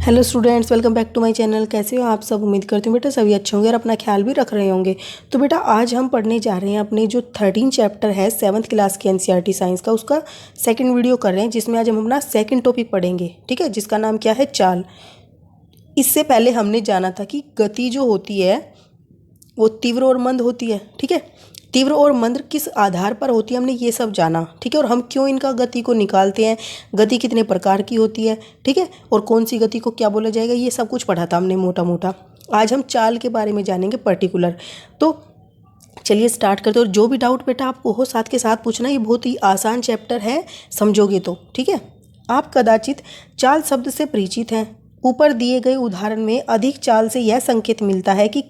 Hello students, welcome back to my channel. कैसे हो आप सब? उम्मीद करती हूँ बेटा सभी अच्छे होंगे और अपना ख्याल भी रख रहे होंगे। तो बेटा आज हम पढ़ने जा रहे हैं अपने जो 13 चैप्टर है 7th क्लास के एनसीईआरटी साइंस का, उसका सेकंड वीडियो कर रहे हैं, जिसमें आज हम अपना सेकंड टॉपिक पढ़ेंगे। ठीक है, जिसका नाम क्या है? चाल। इससे पहले हमने जाना था कि गति जो होती है वो तीव्र और मंद होती है। ठीक है, तीव्र और मंद किस आधार पर होती है हमने ये सब जाना। ठीक है, और हम क्यों इनका गति को निकालते हैं, गति कितने प्रकार की होती है, ठीक है, और कौन सी गति को क्या बोला जाएगा, ये सब कुछ पढ़ा था हमने मोटा मोटा। आज हम चाल के बारे में जानेंगे पर्टिकुलर। तो चलिए स्टार्ट करते हैं। और जो भी डाउट बेटा आपको हो साथ के साथ पूछना, ये बहुत ही आसान चैप्टर है, समझोगे तो। ठीक है, आप कदाचित चाल शब्द से परिचित हैं। ऊपर दिए गए उदाहरण में अधिक चाल से यह संकेत मिलता है कि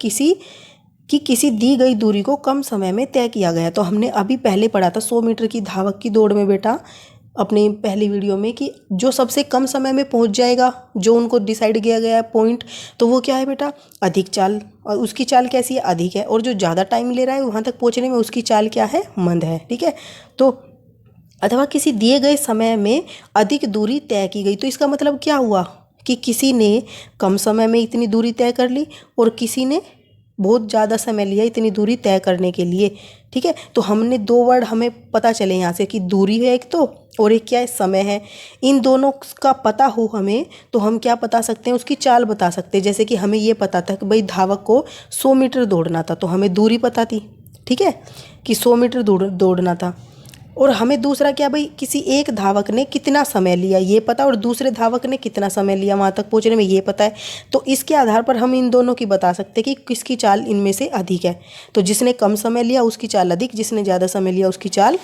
किसी दी गई दूरी को कम समय में तय किया गया। तो हमने अभी पहले पढ़ा था 100 मीटर की धावक की दौड़ में बेटा, अपने पहली वीडियो में, कि जो सबसे कम समय में पहुंच जाएगा, जो उनको डिसाइड किया गया है पॉइंट, तो वो क्या है बेटा? अधिक चाल। और उसकी चाल कैसी है? अधिक है। और जो ज़्यादा टाइम ले रहा है वहाँ तक पहुँचने में, उसकी चाल क्या है? मंद है। ठीक है, तो अथवा किसी दिए गए समय में अधिक दूरी तय की गई। तो इसका मतलब क्या हुआ कि किसी ने कम समय में इतनी दूरी तय कर ली और किसी ने बहुत ज़्यादा समय लिया इतनी दूरी तय करने के लिए। ठीक है, तो हमने दो वर्ड हमें पता चले यहाँ से कि दूरी है एक तो, और एक क्या है? समय है। इन दोनों का पता हो हमें तो हम क्या बता सकते हैं? उसकी चाल बता सकते हैं। जैसे कि हमें ये पता था कि भाई धावक को 100 मीटर दौड़ना था, तो हमें दूरी पता थी। ठीक है, कि 100 मीटर दौड़ना था। और हमें दूसरा क्या भाई, किसी एक धावक ने कितना समय लिया ये पता, और दूसरे धावक ने कितना समय लिया वहाँ तक पहुँचने में ये पता है। तो इसके आधार पर हम इन दोनों की बता सकते हैं कि किसकी चाल इनमें से अधिक है। तो जिसने कम समय लिया उसकी चाल अधिक, जिसने ज़्यादा समय लिया उसकी चाल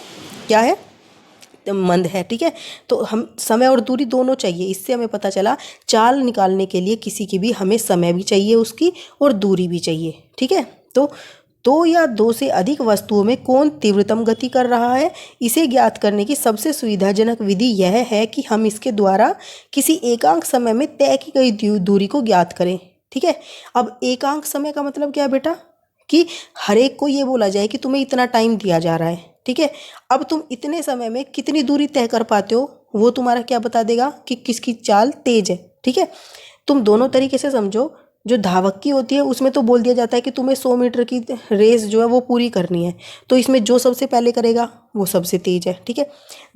क्या है? तो मंद है। ठीक है, तो हम समय और दूरी दोनों चाहिए। इससे हमें पता चला चाल निकालने के लिए किसी की भी हमें समय भी चाहिए उसकी, और दूरी भी चाहिए। ठीक है, तो दो या दो से अधिक वस्तुओं में कौन तीव्रतम गति कर रहा है, इसे ज्ञात करने की सबसे सुविधाजनक विधि यह है कि हम इसके द्वारा किसी एकांक समय में तय की गई दूरी को ज्ञात करें। ठीक है, अब एकांक समय का मतलब क्या है बेटा? कि हर एक को ये बोला जाए कि तुम्हें इतना टाइम दिया जा रहा है। ठीक है, अब तुम इतने समय में कितनी दूरी तय कर पाते हो, वो तुम्हारा क्या बता देगा कि किसकी चाल तेज है। ठीक है, तुम दोनों तरीके से समझो। जो धावक की होती है उसमें तो बोल दिया जाता है कि तुम्हें 100 मीटर की रेस जो है वो पूरी करनी है, तो इसमें जो सबसे पहले करेगा वो सबसे तेज है। ठीक है,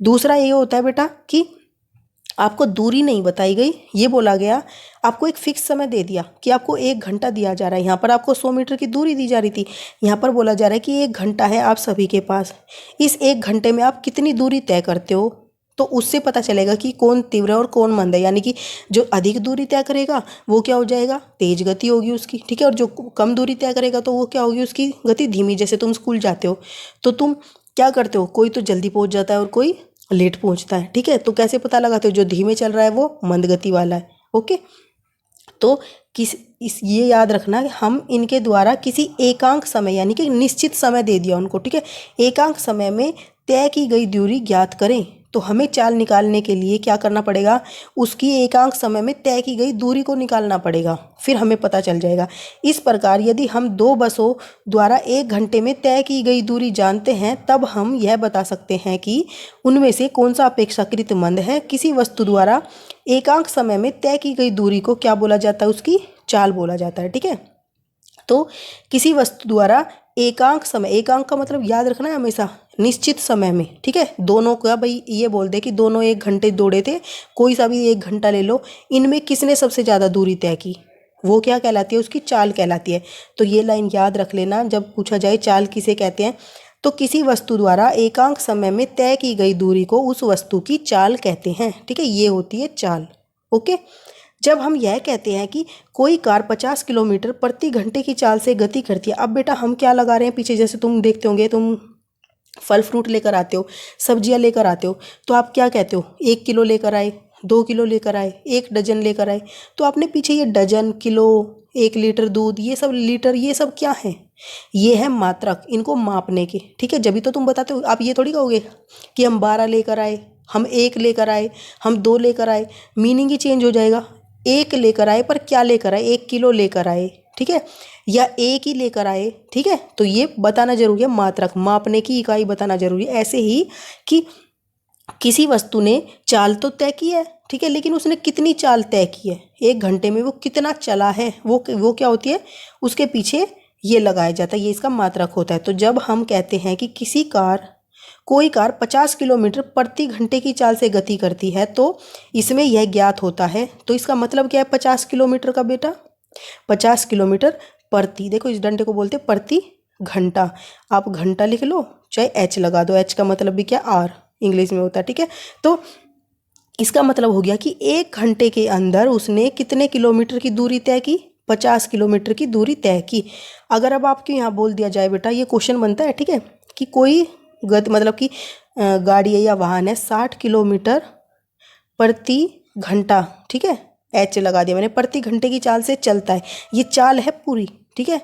दूसरा ये होता है बेटा कि आपको दूरी नहीं बताई गई, ये बोला गया, आपको एक फिक्स समय दे दिया कि आपको 1 घंटा दिया जा रहा है। यहाँ पर आपको 100 मीटर की दूरी दी जा रही थी, यहाँ पर बोला जा रहा है कि 1 घंटा है आप सभी के पास। इस 1 घंटे में आप कितनी दूरी तय करते हो, तो उससे पता चलेगा कि कौन तीव्र है और कौन मंद है। यानी कि जो अधिक दूरी तय करेगा वो क्या हो जाएगा? तेज गति होगी उसकी। ठीक है, और जो कम दूरी तय करेगा तो वो क्या होगी? उसकी गति धीमी। जैसे तुम स्कूल जाते हो तो तुम क्या करते हो? कोई तो जल्दी पहुंच जाता है और कोई लेट पहुंचता है। ठीक है, तो कैसे पता लगाते हो? जो धीमे चल रहा है वो मंद गति वाला है। ओके, तो ये याद रखना कि हम इनके द्वारा किसी एकांक समय, यानी कि निश्चित समय दे दिया उनको। ठीक है, एकांक समय में तय की गई दूरी ज्ञात करें। तो हमें चाल निकालने के लिए क्या करना पड़ेगा? उसकी एकांक समय में तय की गई दूरी को निकालना पड़ेगा, फिर हमें पता चल जाएगा। इस प्रकार यदि हम दो बसों द्वारा 1 घंटे में तय की गई दूरी जानते हैं, तब हम यह बता सकते हैं कि उनमें से कौन सा अपेक्षाकृत मंद है। किसी वस्तु द्वारा एकांक समय में तय की गई दूरी को क्या बोला जाता है? उसकी चाल बोला जाता है। ठीक है, तो किसी वस्तु द्वारा एकांक समय, एकांक का मतलब याद रखना है हमेशा निश्चित समय में। ठीक है, दोनों का भाई ये बोल दे कि दोनों 1 घंटे दौड़े थे, कोई सा भी 1 घंटा ले लो, इनमें किसने सबसे ज़्यादा दूरी तय की, वो क्या कहलाती है? उसकी चाल कहलाती है। तो ये लाइन याद रख लेना जब पूछा जाए चाल किसे कहते हैं। तो किसी वस्तु द्वारा एकांक समय में तय की गई दूरी को उस वस्तु की चाल कहते हैं। ठीक है, ये होती है चाल। ओके, जब हम यह कहते हैं कि कोई कार 50 किलोमीटर प्रति घंटे की चाल से गति करती है, अब बेटा हम क्या लगा रहे हैं पीछे? जैसे तुम देखते होंगे, तुम फल फ्रूट लेकर आते हो, सब्जियां लेकर आते हो, तो आप क्या कहते हो? 1 किलो लेकर आए, 2 किलो लेकर आए, 1 डजन लेकर आए। तो आपने पीछे ये डजन, किलो, 1 लीटर दूध, ये सब लीटर, ये सब क्या है? ये है मात्रक, इनको मापने के। ठीक है, जब भी तो तुम बताते हो। आप ये थोड़ी कहोगे कि हम 12 लेकर आए, हम 1 लेकर आए, हम 2 लेकर आए, मीनिंग ही चेंज हो जाएगा। 1 लेकर आए पर क्या लेकर आए? 1 किलो लेकर आए। ठीक है, या 1 ही लेकर आए। ठीक है, तो ये बताना जरूरी है, मात्रक, मापने की इकाई बताना जरूरी है। ऐसे ही कि किसी वस्तु ने चाल तो तय की है, ठीक है, लेकिन उसने कितनी चाल तय की है, 1 घंटे में वो कितना चला है, वो क्या होती है, उसके पीछे ये लगाया जाता है, ये इसका मात्रक होता है। तो जब हम कहते हैं कि कोई कार 50 किलोमीटर प्रति घंटे की चाल से गति करती है, तो इसमें यह ज्ञात होता है। तो इसका मतलब क्या है 50 किलोमीटर का बेटा, 50 किलोमीटर प्रति, देखो इस डंडे को बोलते हैं प्रति घंटा। आप घंटा लिख लो चाहे एच लगा दो, एच का मतलब भी क्या, आर इंग्लिश में होता है, ठीक है। तो इसका मतलब हो गया कि 1 घंटे के अंदर उसने कितने किलोमीटर की दूरी तय की, 50 किलोमीटर की दूरी तय की। अगर अब आपके यहाँ बोल दिया जाए बेटा, ये क्वेश्चन बनता है, ठीक है, कि कोई मतलब कि गाड़ी है या वाहन है 60 किलोमीटर प्रति घंटा, ठीक है, एच लगा दिया मैंने, प्रति घंटे की चाल से चलता है। ये चाल है पूरी, ठीक है,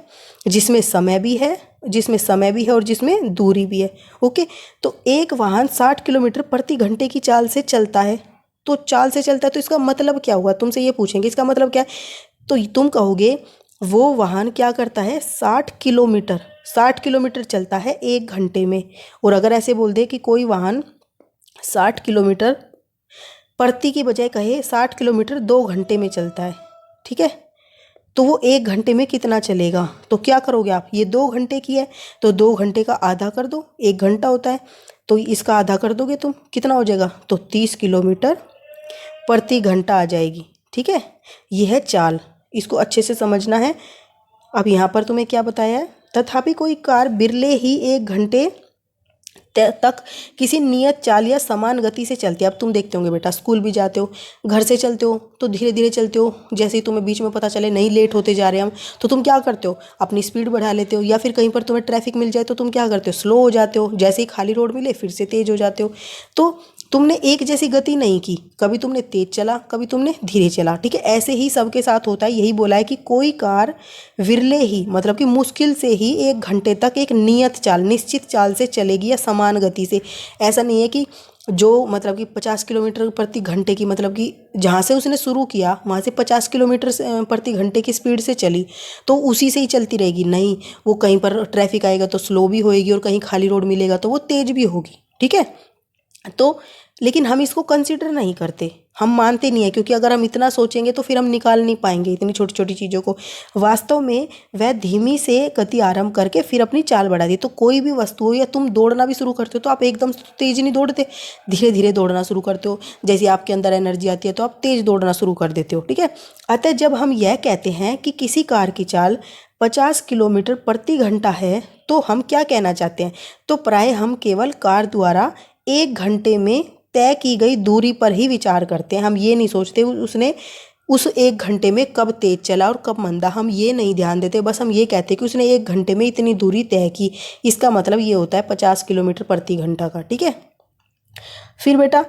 जिसमें समय भी है और जिसमें दूरी भी है। ओके, तो एक वाहन 60 किलोमीटर प्रति घंटे की चाल से चलता है, तो इसका मतलब क्या हुआ, तुमसे ये पूछेंगे इसका मतलब क्या है, तो तुम कहोगे वो वाहन क्या करता है, 60 किलोमीटर चलता है 1 घंटे में। और अगर ऐसे बोल दे कि कोई वाहन 60 किलोमीटर प्रति की बजाय कहे 60 किलोमीटर 2 घंटे में चलता है, ठीक है, तो वो 1 घंटे में कितना चलेगा, तो क्या करोगे आप, ये 2 घंटे की है तो 2 घंटे का आधा कर दो, 1 घंटा होता है, तो इसका आधा कर दोगे तुम, कितना हो जाएगा, तो 30 किलोमीटर प्रति घंटा आ जाएगी, ठीक है। यह है चाल, इसको अच्छे से समझना है। अब यहाँ पर तुम्हें क्या बताया है, तथापि कोई कार बिरले ही 1 घंटे तक किसी नियत चाल या समान गति से चलती है। अब तुम देखते होंगे बेटा, स्कूल भी जाते हो, घर से चलते हो तो धीरे धीरे चलते हो, जैसे ही तुम्हें बीच में पता चले नहीं लेट होते जा रहे हैं हम, तो तुम क्या करते हो, अपनी स्पीड बढ़ा लेते हो, या फिर कहीं पर तुम्हें ट्रैफिक मिल जाए तो तुम क्या करते हो, स्लो हो जाते हो, जैसे ही खाली रोड मिले फिर से तेज हो जाते हो। तो तुमने एक जैसी गति नहीं की, कभी तुमने तेज चला कभी तुमने धीरे चला, ठीक है, ऐसे ही सबके साथ होता है। यही बोला है कि कोई कार विरले ही मतलब कि मुश्किल से ही 1 घंटे तक एक निश्चित चाल से चलेगी या समान गति से। ऐसा नहीं है कि जो मतलब कि 50 किलोमीटर प्रति घंटे की मतलब कि जहाँ से उसने शुरू किया वहाँ से 50 किलोमीटर प्रति घंटे की स्पीड से चली तो उसी से ही चलती रहेगी, नहीं, वो कहीं पर ट्रैफिक आएगा तो स्लो भी होएगी और कहीं खाली रोड मिलेगा तो वो तेज भी होगी, ठीक है। तो लेकिन हम इसको कंसिडर नहीं करते, हम मानते नहीं है, क्योंकि अगर हम इतना सोचेंगे तो फिर हम निकाल नहीं पाएंगे इतनी छोटी छोटी चीज़ों को। वास्तव में वह धीमी से गति आरंभ करके फिर अपनी चाल बढ़ाती है। तो कोई भी वस्तु हो या तुम दौड़ना भी शुरू करते हो तो आप एकदम तेज नहीं दौड़ते, धीरे धीरे दौड़ना शुरू करते हो, जैसे आपके अंदर एनर्जी आती है तो आप तेज दौड़ना शुरू कर देते हो, ठीक है। अतः जब हम यह कहते हैं कि किसी कार की चाल 50 किलोमीटर प्रति घंटा है तो हम क्या कहना चाहते हैं, तो प्राय हम केवल कार द्वारा 1 घंटे में तय की गई दूरी पर ही विचार करते हैं। हम ये नहीं सोचते उसने उस 1 घंटे में कब तेज चला और कब मंदा, हम ये नहीं ध्यान देते, बस हम ये कहते हैं कि उसने 1 घंटे में इतनी दूरी तय की। इसका मतलब ये होता है 50 किलोमीटर प्रति घंटा का, ठीक है। फिर बेटा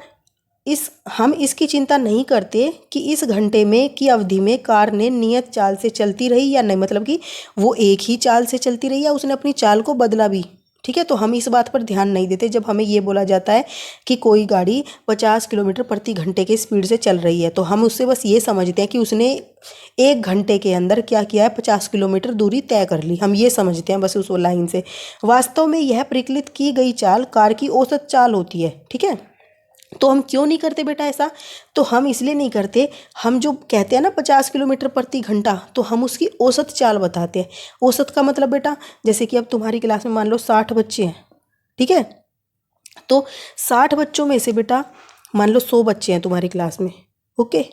हम इसकी चिंता नहीं करते कि इस घंटे में की अवधि में कार ने नियत चाल से चलती रही या नहीं, मतलब कि वो एक ही चाल से चलती रही या उसने अपनी चाल को बदला भी, ठीक है। तो हम इस बात पर ध्यान नहीं देते जब हमें ये बोला जाता है कि कोई गाड़ी 50 किलोमीटर प्रति घंटे की स्पीड से चल रही है, तो हम उससे बस ये समझते हैं कि उसने 1 घंटे के अंदर क्या किया है, 50 किलोमीटर दूरी तय कर ली, हम ये समझते हैं बस उस लाइन से। वास्तव में यह परिकलित की गई चाल कार की औसत चाल होती है, ठीक है। तो हम क्यों नहीं करते बेटा ऐसा, तो हम इसलिए नहीं करते, हम जो कहते हैं ना 50 किलोमीटर प्रति घंटा, तो हम उसकी औसत चाल बताते हैं। औसत का मतलब बेटा, जैसे कि अब तुम्हारी क्लास में मान लो 60 बच्चे हैं, ठीक है, तो 60 बच्चों में से बेटा मान लो 100 बच्चे हैं तुम्हारी क्लास में, ओके,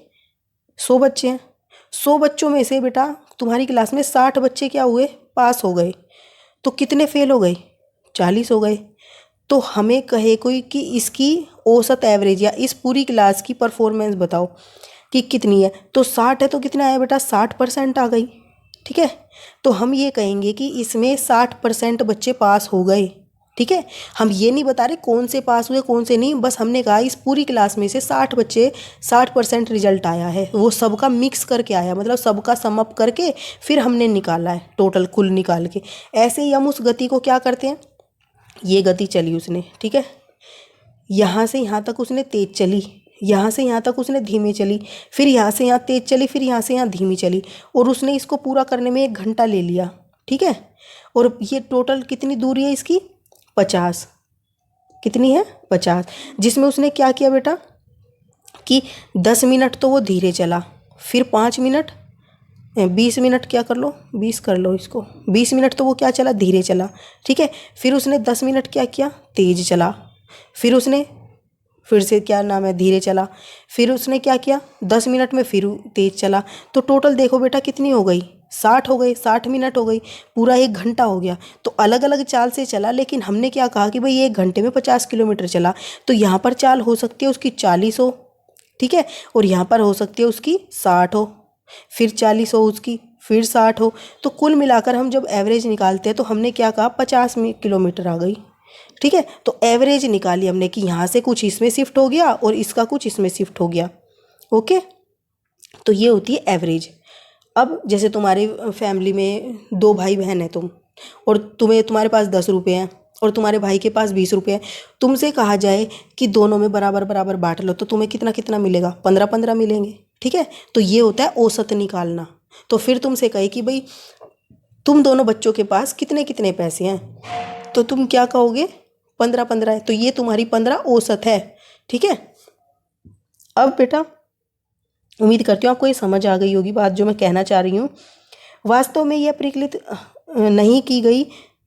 100 बच्चे हैं, 100 बच्चों में से बेटा तुम्हारी क्लास में 60 बच्चे क्या हुए, पास हो गए, तो कितने फेल हो गए, 40 हो गए। तो हमें कहे कोई कि इसकी औसत एवरेज या इस पूरी क्लास की परफॉर्मेंस बताओ कि कितनी है, तो 60 है तो कितना आया बेटा, 60% आ गई, ठीक है। तो हम ये कहेंगे कि इसमें 60% बच्चे पास हो गए, ठीक है। हम ये नहीं बता रहे कौन से पास हुए कौन से नहीं, बस हमने कहा इस पूरी क्लास में से 60 बच्चे 60% रिजल्ट आया है, वो सबका मिक्स करके आया, मतलब सबका सम अप करके फिर हमने निकाला है टोटल कुल निकाल के। ऐसे ही हम उस गति को क्या करते हैं, ये गति चली उसने, ठीक है, यहाँ से यहाँ तक उसने तेज चली, यहाँ से यहाँ तक उसने धीमी चली, फिर यहाँ से यहाँ तेज चली, फिर यहाँ से यहाँ धीमी चली, और उसने इसको पूरा करने में 1 घंटा ले लिया, ठीक है। और ये टोटल कितनी दूरी है इसकी, 50, कितनी है 50, जिसमें उसने क्या किया बेटा कि 10 मिनट तो वो धीरे चला, फिर 5 मिनट 20 मिनट क्या कर लो 20 कर लो इसको, 20 मिनट तो वो क्या चला धीरे चला, ठीक है। फिर उसने 10 मिनट क्या किया तेज चला, फिर उसने फिर से क्या नाम है धीरे चला, फिर उसने क्या किया 10 मिनट में फिर तेज चला। तो टोटल देखो बेटा कितनी हो गई 60 हो गई, 60 मिनट हो गई, पूरा 1 घंटा हो गया। तो अलग अलग चाल से चला, लेकिन हमने क्या कहा कि भाई 1 घंटे में 50 किलोमीटर चला, तो यहाँ पर चाल हो सकती है उसकी 40 हो, ठीक है, और यहाँ पर हो सकती है उसकी 60 हो, फिर 40 हो उसकी, फिर 60 हो। तो कुल मिलाकर हम जब एवरेज निकालते हैं तो हमने क्या कहा 50 किलोमीटर आ गई, ठीक है। तो एवरेज निकाली हमने कि यहाँ से कुछ इसमें शिफ्ट हो गया और इसका कुछ इसमें शिफ्ट हो गया, ओके। तो ये होती है एवरेज। अब जैसे तुम्हारी फैमिली में 2 भाई बहन है तुम, और तुम्हारे पास 10 रुपये हैं और तुम्हारे भाई के पास 20 रुपये हैं, तुमसे कहा जाए कि दोनों में बराबर बराबर बांट लो, तो तुम्हें कितना कितना मिलेगा 15-15 मिलेंगे, ठीक है। तो ये होता है औसत निकालना। तो फिर तुमसे कहे कि भाई तुम दोनों बच्चों के पास कितने कितने पैसे हैं, तो तुम क्या कहोगे 15-15 है, तो ये तुम्हारी 15 औसत है, ठीक है। अब बेटा उम्मीद करती हूँ आपको ये समझ आ गई होगी बात जो मैं कहना चाह रही हूँ। वास्तव में यह प्रकलित नहीं की गई,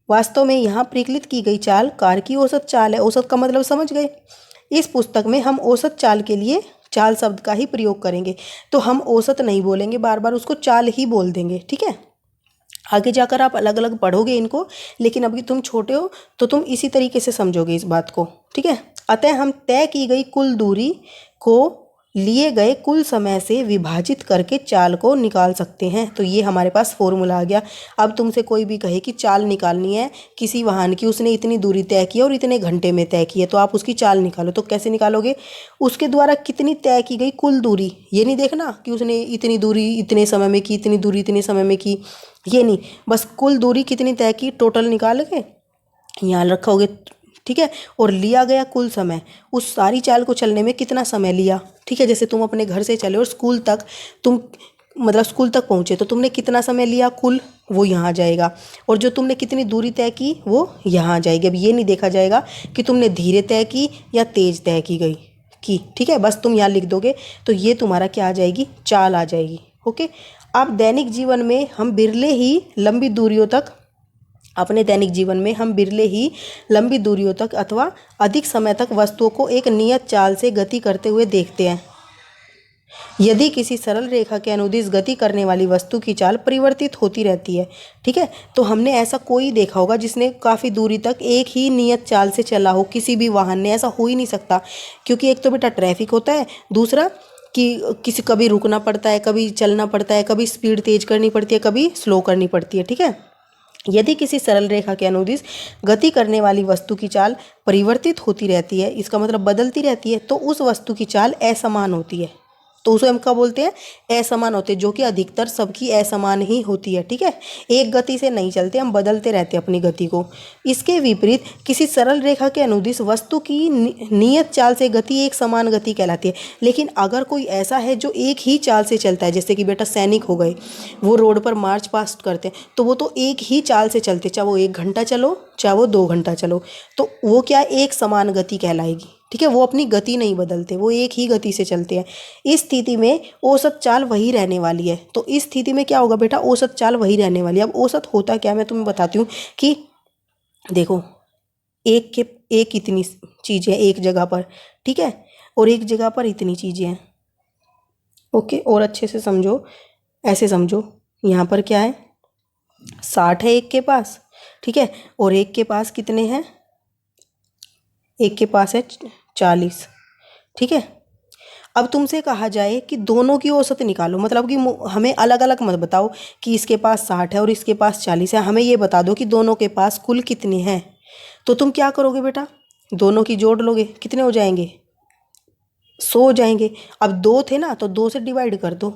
वास्तव में यहाँ प्रकलित की गई चाल कार की औसत चाल है। औसत का मतलब समझ गए। इस पुस्तक में हम औसत चाल के लिए चाल शब्द का ही प्रयोग करेंगे, तो हम औसत नहीं बोलेंगे, बार बार उसको चाल ही बोल देंगे, ठीक है। आगे जाकर आप अलग अलग पढ़ोगे इनको, लेकिन अभी तुम छोटे हो तो तुम इसी तरीके से समझोगे इस बात को, ठीक है। अतः हम तय की गई कुल दूरी को लिए गए कुल समय से विभाजित करके चाल को निकाल सकते हैं। तो ये हमारे पास फॉर्मूला आ गया। अब तुमसे कोई भी कहे कि चाल निकालनी है किसी वाहन की, उसने इतनी दूरी तय की और इतने घंटे में तय की है, तो आप उसकी चाल निकालो, तो कैसे निकालोगे, उसके द्वारा कितनी तय की गई कुल दूरी, ये नहीं देखना कि उसने इतनी दूरी इतने समय में की, इतनी दूरी इतने समय में की, ये नहीं, बस कुल दूरी कितनी तय की टोटल निकाल के यहाँ रखोगे, ठीक है। और लिया गया कुल समय, उस सारी चाल को चलने में कितना समय लिया, ठीक है। जैसे तुम अपने घर से चले और स्कूल तक तुम मतलब स्कूल तक पहुँचे, तो तुमने कितना समय लिया कुल, वो यहाँ आ जाएगा, और जो तुमने कितनी दूरी तय की वो यहाँ आ जाएगी। अब ये नहीं देखा जाएगा कि तुमने धीरे तय की या तेज तय की गई की, ठीक है, बस तुम यहाँ लिख दोगे तो ये तुम्हारा क्या आ जाएगी चाल आ जाएगी, ओके। अब दैनिक जीवन में हम बिरले ही लंबी दूरियों तक अपने दैनिक जीवन में हम बिरले ही लंबी दूरियों तक अथवा अधिक समय तक वस्तुओं को एक नियत चाल से गति करते हुए देखते हैं। यदि किसी सरल रेखा के अनुदिश गति करने वाली वस्तु की चाल परिवर्तित होती रहती है, ठीक है। तो हमने ऐसा कोई देखा होगा जिसने काफ़ी दूरी तक एक ही नियत चाल से चला हो, किसी भी वाहन ने, ऐसा हो ही नहीं सकता, क्योंकि एक तो बेटा ट्रैफिक होता है, दूसरा कि किसी कभी रुकना पड़ता है, कभी चलना पड़ता है, कभी स्पीड तेज करनी पड़ती है, कभी स्लो करनी पड़ती है, ठीक है। यदि किसी सरल रेखा के अनुदिश गति करने वाली वस्तु की चाल परिवर्तित होती रहती है, इसका मतलब बदलती रहती है, तो उस वस्तु की चाल असमान होती है। तो उसे हम क्या बोलते हैं असमान होते हैं, जो कि अधिकतर सबकी असमान ही होती है, ठीक है। एक गति से नहीं चलते, हम बदलते रहते हैं अपनी गति को। इसके विपरीत किसी सरल रेखा के अनुदिश वस्तु की नियत चाल से गति एक समान गति कहलाती है। लेकिन अगर कोई ऐसा है जो एक ही चाल से चलता है, जैसे कि बेटा सैनिक हो गए, वो रोड पर मार्च पास्ट करते हैं, तो वो तो एक ही चाल से चलते, चाहे वो 1 घंटा चलो चाहे वो 2 घंटा चलो, तो वो क्या एक समान गति कहलाएगी, ठीक है। वो अपनी गति नहीं बदलते, वो एक ही गति से चलते हैं। इस स्थिति में औसत चाल वही रहने वाली है। तो इस स्थिति में क्या होगा बेटा औसत चाल वही रहने वाली है। अब औसत होता क्या मैं तुम्हें बताती हूँ कि देखो एक इतनी चीज़ें एक जगह पर, ठीक है, और एक जगह पर इतनी चीज़ें हैं, ओके। और अच्छे से समझो, ऐसे समझो, यहाँ पर क्या है 60 है एक के पास, ठीक है, और एक के पास कितने हैं, एक के पास है 40, ठीक है। अब तुमसे कहा जाए कि दोनों की औसत निकालो, मतलब कि हमें अलग अलग मत बताओ कि इसके पास 60 है और इसके पास 40 है, हमें ये बता दो कि दोनों के पास कुल कितने हैं। तो तुम क्या करोगे बेटा दोनों की जोड़ लोगे, कितने हो जाएंगे 100 हो जाएंगे। अब 2 थे ना, तो 2 से डिवाइड कर दो,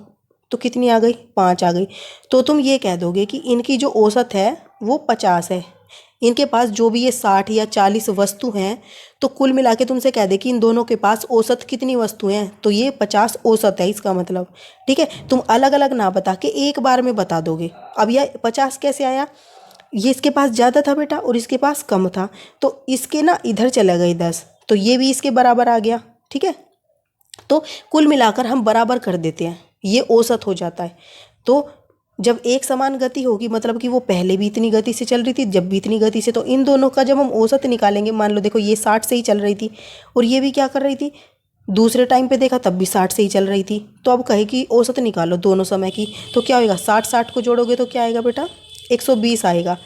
तो कितनी आ गई 5 आ गई। तो तुम ये कह दोगे कि इनकी जो औसत है वो 50 है, इनके पास जो भी ये 60 या 40 वस्तु हैं, तो कुल मिला के तुमसे कह दे कि इन दोनों के पास औसत कितनी वस्तुएं हैं, तो ये 50 औसत है इसका मतलब, ठीक है। तुम अलग अलग ना बता के एक बार में बता दोगे। अब यह 50 कैसे आया, ये इसके पास ज़्यादा था बेटा और इसके पास कम था, तो इसके ना इधर चला गई 10, तो ये भी इसके बराबर आ गया। ठीक है, तो कुल मिलाकर हम बराबर कर देते हैं, ये औसत हो जाता है। तो जब एक समान गति होगी मतलब कि वो पहले भी इतनी गति से चल रही थी, जब भी इतनी गति से, तो इन दोनों का जब हम औसत निकालेंगे, मान लो देखो ये 60 से ही चल रही थी और ये भी क्या कर रही थी, दूसरे टाइम पे देखा तब भी 60 से ही चल रही थी, तो अब कहे कि औसत निकालो दोनों समय की, तो क्या होगा, 60 को जोड़ोगे तो क्या आएगा बेटा, 120 आएगा।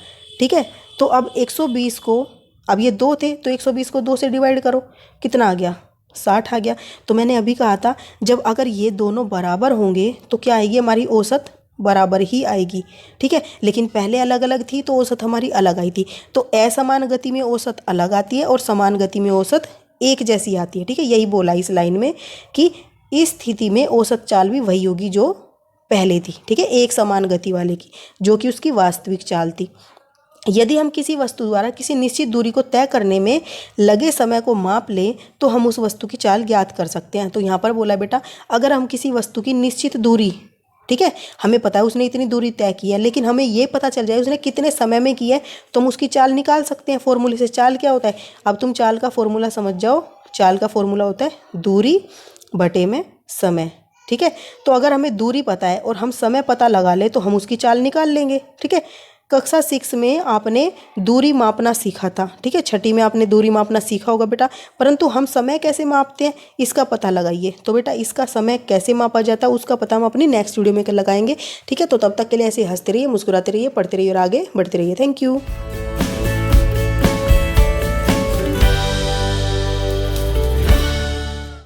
ठीक है, तो अब 120 को, अब ये 2 थे तो 120 को 2 से डिवाइड करो, कितना आ गया, 60 आ गया। तो मैंने अभी कहा था जब अगर ये दोनों बराबर होंगे तो क्या आएगी, हमारी औसत बराबर ही आएगी। ठीक है, लेकिन पहले अलग अलग थी तो औसत हमारी अलग आई थी। तो असमान गति में औसत अलग आती है और समान गति में औसत एक जैसी आती है। ठीक है, यही बोला इस लाइन में कि इस स्थिति में औसत चाल भी वही होगी जो पहले थी। ठीक है, एक समान गति वाले की, जो कि उसकी वास्तविक चाल थी। यदि हम किसी वस्तु द्वारा किसी निश्चित दूरी को तय करने में लगे समय को माप लें तो हम उस वस्तु की चाल ज्ञात कर सकते हैं। तो यहाँ पर बोला बेटा, अगर हम किसी वस्तु की निश्चित दूरी, ठीक है, हमें पता है उसने इतनी दूरी तय की है, लेकिन हमें ये पता चल जाए उसने कितने समय में की है, तो हम उसकी चाल निकाल सकते हैं फॉर्मूले से। चाल क्या होता है, अब तुम चाल का फॉर्मूला समझ जाओ। चाल का फॉर्मूला होता है दूरी बटे में समय। ठीक है, तो अगर हमें दूरी पता है और हम समय पता लगा ले तो हम उसकी चाल निकाल लेंगे। ठीक है, कक्षा 6 में आपने दूरी मापना सीखा था। ठीक है, छठी में आपने दूरी मापना सीखा होगा बेटा, परंतु हम समय कैसे मापते हैं इसका पता लगाइए। तो बेटा इसका समय कैसे मापा जाता है उसका पता हम अपनी नेक्स्ट वीडियो में लगाएंगे। ठीक है, तो तब तक के लिए ऐसे हंसते रहिए, मुस्कुराते रहिए, पढ़ते रहिए और आगे बढ़ते रहिए। Thank you.